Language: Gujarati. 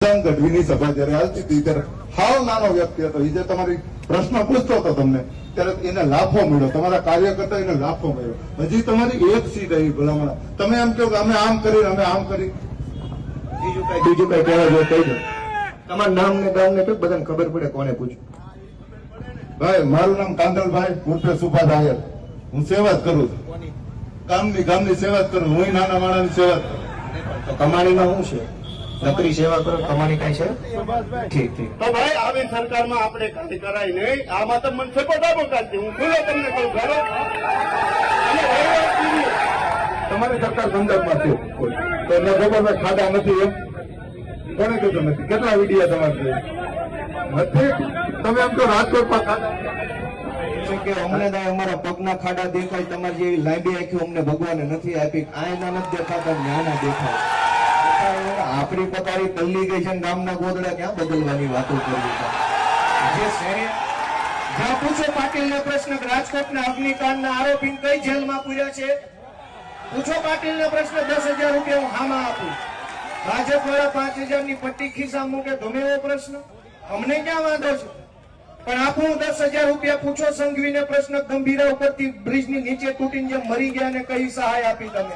ગઢવીની સભા જયારે હાલતી હતી ત્યારે હાવ નાનો વ્યક્તિ હતો, એ જે તમારી પ્રશ્ન પૂછતો હતો તમને ત્યારે એને લાફો મળ્યો, તમારા કાર્યકર્તા એને લાફો મળ્યો. હજી તમારી એક સીટ આવી ભલામણ, તમે એમ કહો કે અમે આમ કરી અમે આમ કરી. બીજું કઈ કહેવા જોઈએ કહી દો. તમારું નામ ને ગામ ને બધાને ખબર પડે કોને પૂછ્યું. ભાઈ મારું નામ કાંદલભાઈ ઉર્ફે સુભાષ આયર. હું સેવા જ કરું છું, ગામની સેવા જ કરું. હું નાના માણસની સેવા જ કરું. તો કમાણીમાં શું છે? નકરી સેવા કરો, કમાણી કઈ છે? ઠીક ઠીક. તો ભાઈ આવી સરકારમાં આપણે કાંઈ કરાય નહીં. આમાં તો મને સપોર્ટ આપો કાલથી, હું ખુલ્લો તમને કહું ખરો. અને તમારી સરકાર પંજાબમાં છે તો એના ખબર ખાતા નથી એમ કોને કીધું નથી? કેટલા વિડીયો તમારે નથી? તમે એમ તો રાજકોટમાં ખાતા કે અમને અમારા પગના ખાડા દેખાય, તમારી જેવી લાંબી આંખી અમને ભગવાને નથી આપી. આયના નથી દેખાતા, જ્ઞાના દેખાય. આપણી પતારી પલ્લી ગઈ છે, ગામના ગોદડા ક્યાં બદલવાની વાતો કરવી છે? જે શહેર જ્યાં પૂછો પાટીલને પ્રશ્ન, રાજકોટના અગ્નિકાંડના આરોપી કઈ જેલમાં પૂર્યા છે? પૂછો પાટીલને પ્રશ્ન. 10,000 રૂપિયા હું હામાં આપું, ભાજપ વાળા 5,000 ની પટ્ટી ખિસ્સા મૂકે, ગમે એવો પ્રશ્ન, અમને ક્યાં વાંધો છે? પણ આપું 10,000 રૂપિયા. પૂછો સંઘવીને પ્રશ્ન, ગંભીરા ઉપરથી બ્રિજની નીચે તૂટીને જેમ મરી ગયા ને કઈ સહાય આપી તમે?